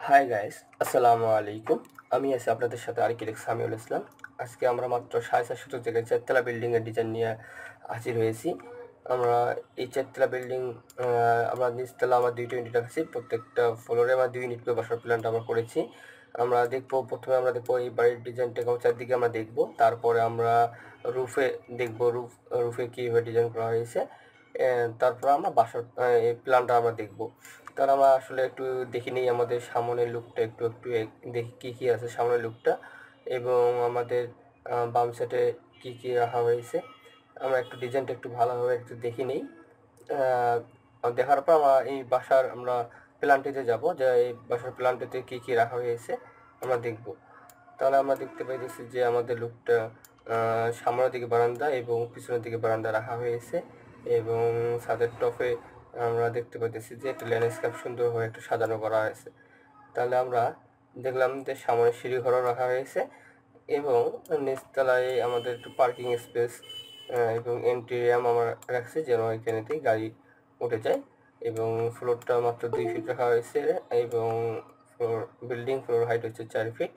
Hi guys, আসসালামু আলাইকুম। আমি আছি আপনাদের সাথে আর্কিটেক্ট সামিউল ইসলাম। আজকে আমরা মাত্র 450 জায়গায় চারতলা বিল্ডিংয়ের ডিজাইন নিয়ে হাজির হয়েছি। আমরা এই চারতলা বিল্ডিং আমরা নিচতলা আমার 2টা ইউনিট রাখছি। প্রত্যেকটা ফ্লোরে আমার 2 ইউনিট করে বাসার প্ল্যানটা আমরা করেছি। প্রথমে আমরা দেখবো এই বাড়ির ডিজাইনটা কেমন, চারদিকে আমরা দেখবো। তারপরে আমরা রুফে দেখবো, রুফে কীভাবে ডিজাইন করা হয়েছে। তারপর আমরা বাসার এই প্ল্যানটা আমরা দেখবো। তাহলে আমরা আসলে একটু দেখে নিই আমাদের সামনের লুকটা, একটু দেখি কী কী আছে সামনের লুকটা, এবং আমাদের বাম সাইডে কী কী রাখা হয়েছে। আমরা একটু ডিজাইনটা একটু ভালোভাবে একটু দেখে নিই। দেখার পর এই বাসার আমরা প্ল্যানটিতে যাব, যে এই বাসার প্ল্যানটিতে কী কী রাখা হয়েছে আমরা দেখব। তাহলে আমরা দেখতে পাইতেছি যে আমাদের লুকটা সামনের দিকে বারান্দা এবং পিছনের দিকে বারান্দা রাখা হয়েছে, এবং ছাদের টপে আমরা দেখতে পাইতেছি যে একটা ল্যান্ডস্কেপ সুন্দরভাবে একটু সাজানো করা হয়েছে। তাহলে আমরা দেখলাম যে সামনে সিঁড়িঘরও রাখা হয়েছে, এবং নিচতলায় আমাদের একটু পার্কিং স্পেস এবং এন্ট্রি র্যাম্প আমরা রাখছি, যেন এখানেতেই গাড়ি উঠে যায়। এবং ফ্লোরটা মাত্র 2 ফিট রাখা হয়েছে, এবং বিল্ডিং ফ্লোর হাইট হচ্ছে 4 ফিট,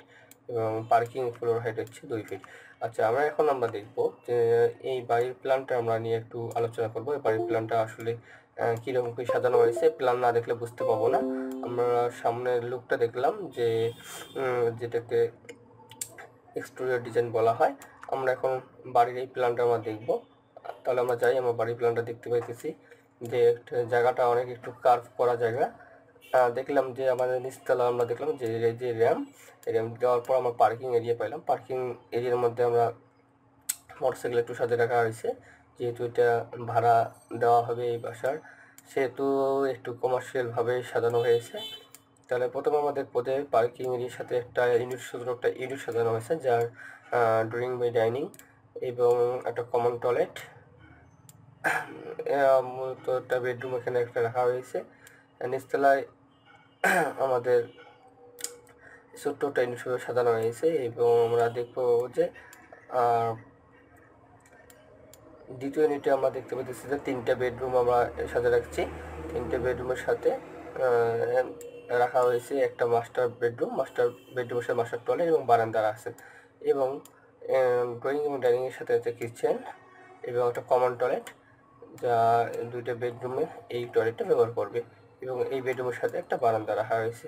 এবং পার্কিং ফ্লোর হাইট হচ্ছে 2 ফিট। আচ্ছা, আমরা দেখব যে এই বাড়ির প্ল্যানটা আমরা নিয়ে একটু আলোচনা করব। এই বাড়ির প্ল্যানটা আসলে কীরকম কী সাজানো হয়েছে, প্ল্যান না দেখলে বুঝতে পারবো না। আমরা সামনের লুকটা দেখলাম, যে যেটাকে এক্সটেরিয়র ডিজাইন বলা হয়। আমরা এখন বাড়ির এই প্ল্যানটা আমরা দেখব। তাহলে আমরা যাই, আমরা বাড়ির প্ল্যানটা দেখতে পাইতেছি যে একটা জায়গাটা অনেক একটু কার্ভ করা জায়গা। দেখলাম যে আমাদের নিচতলা আমরা দেখলাম যে র্যাম্প দেওয়ার পর আমরা পার্কিং এরিয়া পাইলাম। পার্কিং এরিয়ার মধ্যে আমরা মোটরসাইকেল একটু সাজিয়ে রাখা হয়েছে, যেহেতু এটা ভাড়া দেওয়া হবে এই বাসার, সেহেতু একটু কমার্শিয়ালভাবে সাজানো হয়েছে। তাহলে প্রথমে আমাদের পদে পার্কিং এরিয়ার সাথে একটা ইউনিট সাজানো হয়েছে, যার ড্রয়িং বাই ডাইনিং এবং একটা কমন টয়লেট, মূলত একটা বেডরুম এখানে একটা রাখা হয়েছে। নিচতলায় আমাদের ছোট্ট একটা ইউনিট সাজানো হয়েছে, এবং আমরা দেখবো যে দ্বিতীয় ইউনিটে আমরা দেখতে পাচ্ছি যে 3টা বেডরুম আমরা সাজিয়ে রাখছি। 3টে বেডরুমের সাথে রাখা হয়েছে একটা মাস্টার বেডরুমের সাথে মাস্টার টয়লেট এবং বারান্দা আছে, এবং ড্রয়িং এবং ডাইনিংয়ের সাথে আছে কিচেন এবং একটা কমন টয়লেট, যা 2টা বেডরুমে এই টয়লেটটা ব্যবহার করবে, এবং এই বেডরুমের সাথে একটা বারান্দা রাখা হয়েছে।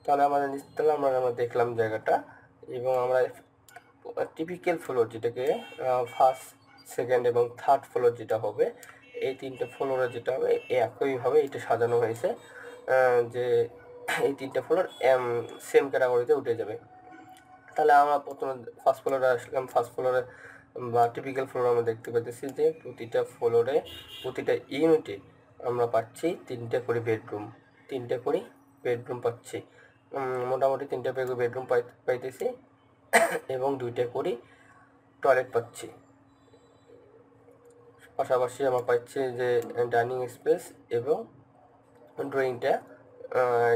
তাহলে আমাদের নিচতলা আমরা দেখলাম জায়গাটা, এবং আমরা টিপিক্যাল ফ্লোর, যেটাকে ফার্স্ট, সেকেন্ড এবং থার্ড ফ্লোর যেটা হবে, এই 3টে ফ্লোরে যেটা হবে একইভাবে এটা সাজানো হয়েছে, যে এই 3টে ফ্লোর সেম ক্যাটাগরিতে উঠে যাবে। তাহলে আমরা প্রথমে ফার্স্ট ফ্লোরে আসলাম। ফার্স্ট ফ্লোরে বা টিপিক্যাল ফ্লোর আমরা দেখতে পাচ্ছি যে প্রতিটা ইউনিটে আমরা পাচ্ছি 3টে করে বেডরুম পাচ্ছি। মোটামুটি 3টে বেডরুম পাইতেছি, এবং 2টে করে টয়লেট পাচ্ছি। পাশাপাশি আমরা পাচ্ছি যে ডাইনিং স্পেস এবং ড্রয়িংটা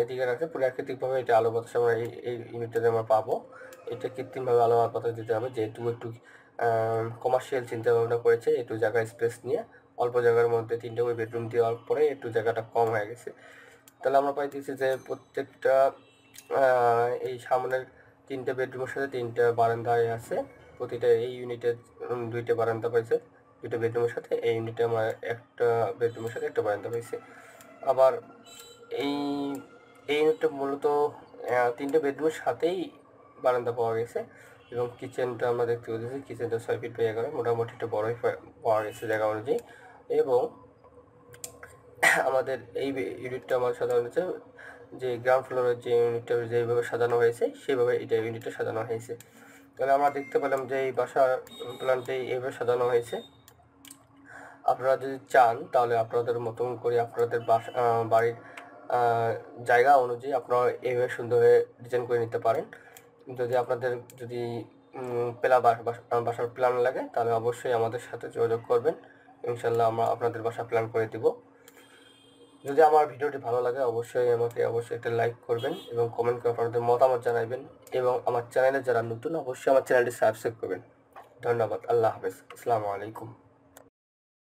এদিকে রাখছে। প্রাকৃতিকভাবে এটা আলো বাতাস আমরা এই ইউনিটটাতে আমরা পাবো। এটা কৃত্রিমভাবে আলো বাতাস দিতে হবে, যেহেতু একটু কমার্শিয়াল চিন্তা ভাবনা করেছে, একটু জায়গা স্পেস নিয়ে অল্প জায়গার মধ্যে 3টে করে বেডরুম দেওয়ার পরে একটু জায়গাটা কম হয়ে গেছে। তাহলে আমরা পাইতেছি যে প্রত্যেকটা এই সামনের 3টে বেডরুমের সাথে 3টা বারান্দায় আছে। প্রতিটা এই ইউনিটে 2টে বারান্দা পাইছে, 2টে বেডরুমের সাথে। এই ইউনিটে আমরা একটা বেডরুমের সাথে একটা বারান্দা পাইছি। আবার এই ইউনিটটা মূলত 3টে বেডরুমের সাথেই বারান্দা পাওয়া গেছে, এবং কিচেনটা আমরা দেখতে পাচ্ছি কিচেনটা 6 ফিট বাই 11, মোটামুটি একটা বড়ই পাওয়া গেছে জায়গা অনুযায়ী। এবং আমাদের এই ইউনিটটা আমার সাজানো হয়েছে, যে গ্রাউন্ড ফ্লোরের যে ইউনিটটা যেভাবে সাজানো হয়েছে সেভাবে এটা ইউনিটটা সাজানো হয়েছে। তাহলে আমরা দেখতে পেলাম যে এই বাসার প্ল্যানটি এইভাবে সাজানো হয়েছে। আপনারা যদি চান তাহলে আপনাদের মতন করে আপনাদের বাড়ির জায়গা অনুযায়ী আপনারা এইভাবে সুন্দরভাবে ডিজাইন করে নিতে পারেন। যদি বাসার প্ল্যান লাগে তাহলে অবশ্যই আমাদের সাথে যোগাযোগ করবেন, ইনশাল্লাহ আমরা আপনাদের বাসা প্ল্যান করে দিব। যদি আমার ভিডিওটি ভালো লাগে অবশ্যই একটা লাইক করবেন, এবং কমেন্ট করে আপনাদের মতামত জানাবেন, এবং আমার চ্যানেলে যারা নতুন অবশ্যই আমার চ্যানেলটি সাবস্ক্রাইব করবেন। ধন্যবাদ। আল্লাহ হাফেজ। আসসালামু আলাইকুম।